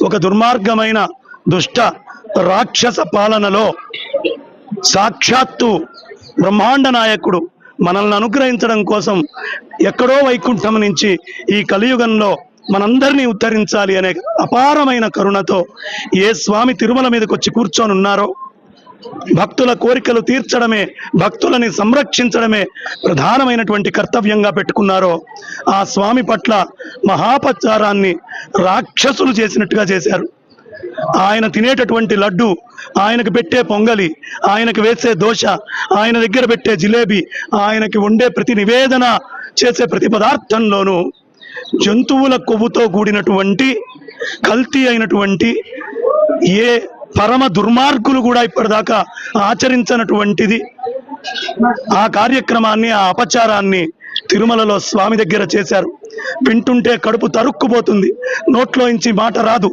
ఒక దుర్మార్గమైన దుష్ట రాక్షస పాలనలో సాక్షాత్తు బ్రహ్మాండ నాయకుడు మనల్ని అనుగ్రహించడం కోసం ఎక్కడో వైకుంఠం నుంచి ఈ కలియుగంలో మనందరినీ ఉద్ధరించాలి అనే అపారమైన కరుణతో ఏ స్వామి తిరుమల మీదకి వచ్చి కూర్చొని ఉన్నారో, భక్తుల కోరికలు తీర్చడమే, భక్తులని సంరక్షించడమే ప్రధానమైనటువంటి కర్తవ్యంగా పెట్టుకున్నారో ఆ స్వామి పట్ల మహాపచారాన్ని రాక్షసులు చేసినట్టుగా చేశారు. ఆయన తినేటటువంటి లడ్డు, ఆయనకు పెట్టే పొంగలి, ఆయనకు వేసే దోశ, ఆయన దగ్గర పెట్టే జిలేబీ, ఆయనకి వండే ప్రతి నివేదన చేసే ప్రతి పదార్థంలోనూ జంతువుల కొవ్వుతో కూడినటువంటి కల్తీ అయినటువంటి ఏ పరమ దుర్మార్గులు కూడా ఇప్పటిదాకా ఆచరించినటువంటిది ఆ కార్యక్రమాన్ని, ఆ అపచారాన్ని తిరుమలలో స్వామి దగ్గర చేశారు. వింటుంటే కడుపు తరుక్కుపోతుంది, నోట్లోంచి మాట రాదు.